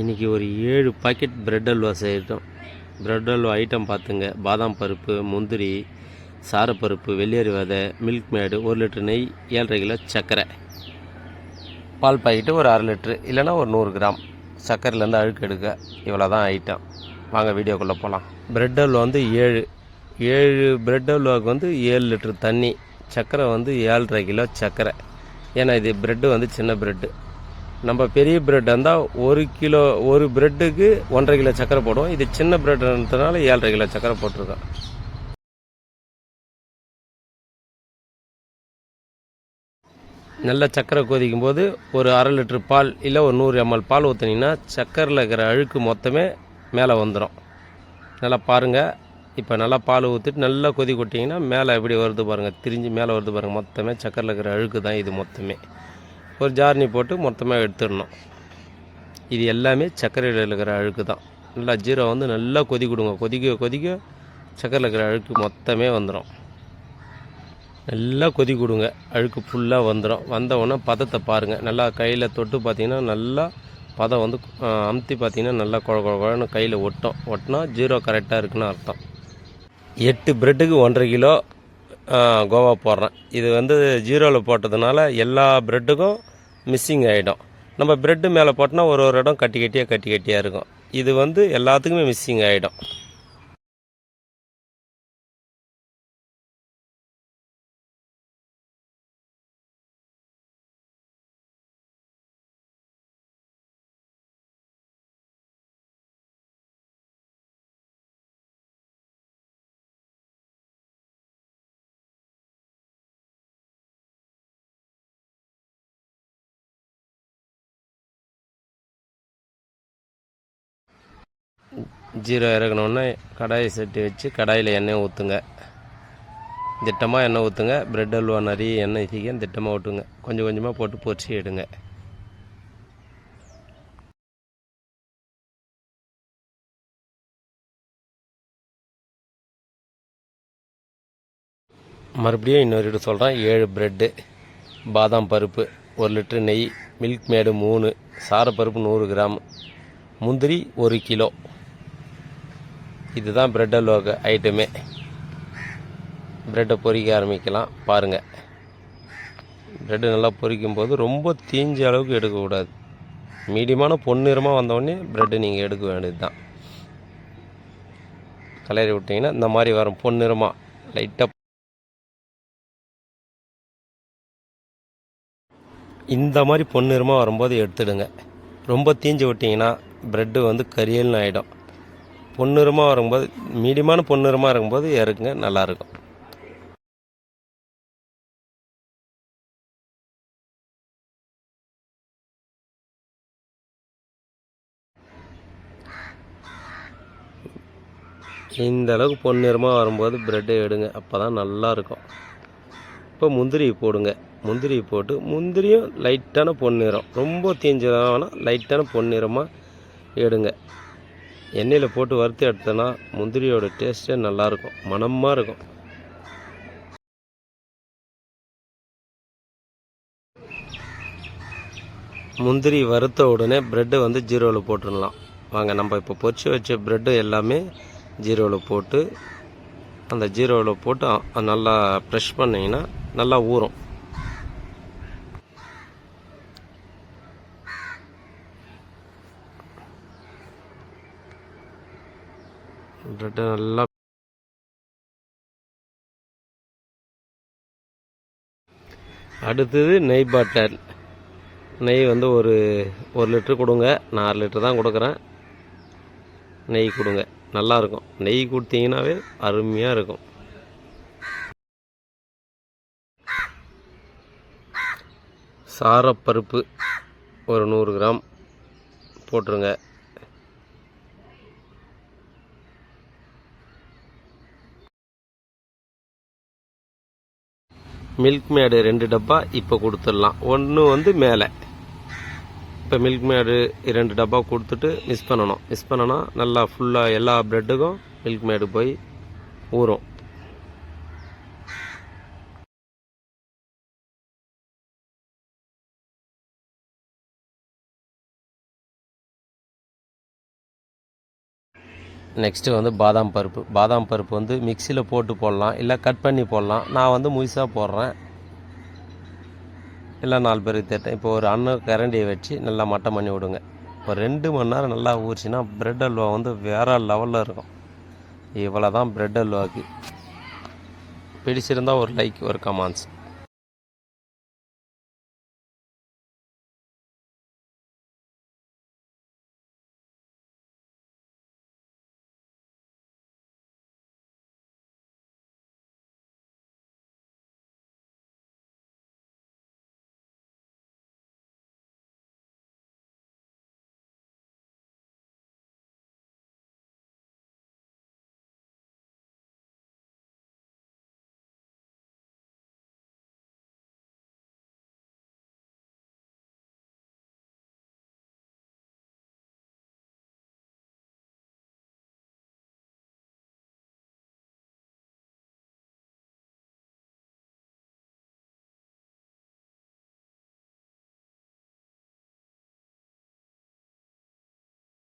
இன்றைக்கி ஒரு 7 packet bread halwa செய்யட்டும். பிரெட் அல்வா ஐட்டம் பார்த்துங்க. பாதாம் பருப்பு, முந்திரி, சாரப்பருப்பு, வெள்ளரி விதை, மில்க் மேடு, 1 லிட்டர் நெய், 7.5 கிலோ சர்க்கரை, பால் பாக்கெட்டு ஒரு 1/2 லிட்ரு, இல்லைனா ஒரு 100 கிராம். சர்க்கரையிலேருந்து அழுக்கு எடுக்க இவ்வளோ தான் ஐட்டம். வாங்க வீடியோக்குள்ளே போகலாம். பிரெட் அல்வா வந்து 7 பிரெட் அல்வாவுக்கு வந்து 7 லிட்டர் தண்ணி, சர்க்கரை வந்து 7.5 கிலோ சர்க்கரை. ஏன்னா இது பிரெட்டு வந்து சின்ன பிரெட்டு. நம்ம பெரிய பிரெட் இருந்தால் 1 பிரெட்டுக்கு 1.5 கிலோ சர்க்கரை போடுவோம். இது சின்ன பிரெட்ன்றதுனால 7.5 கிலோ சர்க்கரை போட்டிருக்கோம். நல்ல சர்க்கரை கொதிக்கும் போது ஒரு 1/2 லிட்டர் பால் இல்லை ஒரு 100 ml பால் ஊற்றினீங்கன்னா சர்க்கரையில் இருக்கிற அழுக்கு மொத்தமே மேலே வந்துடும். நல்லா பாருங்கள். இப்போ நல்லா பால் ஊற்றிட்டு நல்லா கொதி கொட்டிங்கன்னா மேலே எப்படி வருது பாருங்கள், திரிஞ்சு மேலே வருது பாருங்கள். மொத்தமே சர்க்கரையில் இருக்கிற அழுக்கு தான் இது மொத்தமே. ஒரு ஜார்னி போட்டு மொத்தமாக எடுத்துடணும். இது எல்லாமே சர்க்கரையில் இருக்கிற அழுக்கு தான். நல்லா ஜீரோ வந்து நல்லா கொதிக்க சர்க்கரையில் இருக்கிற அழுக்கு மொத்தமே வந்துடும். நல்லா கொடுங்க, அழுக்கு ஃபுல்லாக வந்துடும். வந்தவுடனே பதத்தை பாருங்கள். நல்லா கையில் தொட்டு பார்த்திங்கன்னா நல்லா பதம் வந்து அமுத்தி பார்த்திங்கன்னா நல்லா குழன்னு கையில் ஒட்டினா ஜீரோ கரெக்டாக இருக்குன்னு அர்த்தம். 8 பிரெட்டுக்கு 1.5 கிலோ கோவா போடுறேன். இது வந்து ஜீரோவில் போட்டதுனால எல்லா பிரெட்டுக்கும் மிஸ்ஸிங் ஆகிடும். நம்ம பிரெட்டு மேலே போட்டோன்னா ஒரு இடம் கட்டியாக இருக்கும். இது வந்து எல்லாத்துக்குமே மிஸ்ஸிங் ஆகிடும். ஜீரோ இறக்கணுன்னே கடாயை சட்டி வச்சு கடாயில் எண்ணெய் ஊற்றுங்க. திட்டமாக எண்ணெய் ஊற்றுங்க. பிரெட் அல்வா நிறைய எண்ணெய் சீக்கிரம் திட்டமாக ஊற்றுங்க. கொஞ்சம் கொஞ்சமாக போட்டு பொரிச்சு எடுங்க. மறுபடியும் இன்னொரு சொல்கிறேன். 7 பிரெட்டு, பாதாம் பருப்பு 1 லிட்டர் நெய், மில்க் மேடு 3, சாரப்பருப்பு 100 கிராம், முந்திரி 1 கிலோ. இதுதான் பிரெட் அல்வாக்கு ஐட்டமே. பிரெட்டை பொரிக்க ஆரம்பிக்கலாம். பாருங்கள், பிரெட்டு நல்லா பொரிக்கும் போது ரொம்ப தீஞ்ச அளவுக்கு எடுக்கக்கூடாது. மீடியமான பொன்னிறமாக வந்தோடனே பிரெட்டு நீங்கள் எடுக்க வேண்டியது தான். கலரி விட்டிங்கன்னா இந்த மாதிரி வரும். பொன்னிறமாக லைட்டாக இந்த மாதிரி பொன்னிறமாக வரும்போது எடுத்துடுங்க. ரொம்ப தீஞ்சு விட்டிங்கன்னா பிரெட்டு வந்து கரியல்னு ஆகிடும். பொன்னிறமாக வரும்போது, மீடியமான பொன்னிறமாக இருக்கும்போது இறக்குங்க, நல்லாயிருக்கும். இந்த அளவுக்கு பொன்னிறமாக வரும்போது பிரெட்டை எடுங்க. அப்போ தான் நல்லாயிருக்கும். இப்போ முந்திரி போடுங்க. முந்திரி போட்டு முந்திரியும் லைட்டான பொன்னிறம், ரொம்ப தீஞ்சதானா லைட்டான பொன்னிறமாக எடுங்க. எண்ணெயில் போட்டு வறுத்து எடுத்தோன்னா முந்திரியோட டேஸ்ட்டே நல்லாயிருக்கும், மணமாக இருக்கும். முந்திரி வறுத்த உடனே ப்ரெட்டு வந்து ஜீரோவில் போட்டுடலாம். வாங்க, நம்ம இப்போ பொரிச்சு வச்ச ப்ரெட்டு எல்லாமே ஜீரோவில் போட்டு அந்த ஜீரோவில் போட்டு நல்லா ப்ரெஷ் பண்ணிங்கன்னா நல்லா ஊறும். ப்ரெட்டு நல்லா அடுத்தது நெய் பட்டர். நெய் வந்து ஒரு லிட்ரு கொடுங்க. நான் 1/2 லிட்ரு தான் கொடுக்குறேன். நெய் கொடுங்க, நல்லாயிருக்கும். நெய் கொடுத்தீங்கன்னாவே அருமையாக இருக்கும். சாரப்பருப்பு ஒரு 100 கிராம் போட்டுருங்க. மில்க் மேடு 2 டப்பா இப்போ கொடுத்துடலாம். ஒன்று வந்து மேலே. இப்போ மில்க் மேடு 2 டப்பா கொடுத்துட்டு மிக்ஸ் பண்ணணும். நல்லா ஃபுல்லாக எல்லா ப்ரெட்டுக்கும் மில்க் மேடு போய் ஊறும். நெக்ஸ்ட்டு வந்து பாதாம் பருப்பு வந்து மிக்சியில் போட்டு போடலாம், இல்லை கட் பண்ணி போடலாம். நான் வந்து முழுசாக போடுறேன், இல்லை 4 பேருக்கு தேட்டேன். இப்போ ஒரு கரண்டியை வச்சு நல்லா மட்டம் பண்ணி விடுங்க. ஒரு 2 மணி நேரம் நல்லா ஊறிச்சின்னா ப்ரெட் அல்வா வந்து வேறு லெவலில் இருக்கும். இவ்வளோ தான் ப்ரெட் அல்வாக்கு. பிடிச்சிருந்தால் ஒரு லைக், ஒரு கமெண்ட்ஸ்.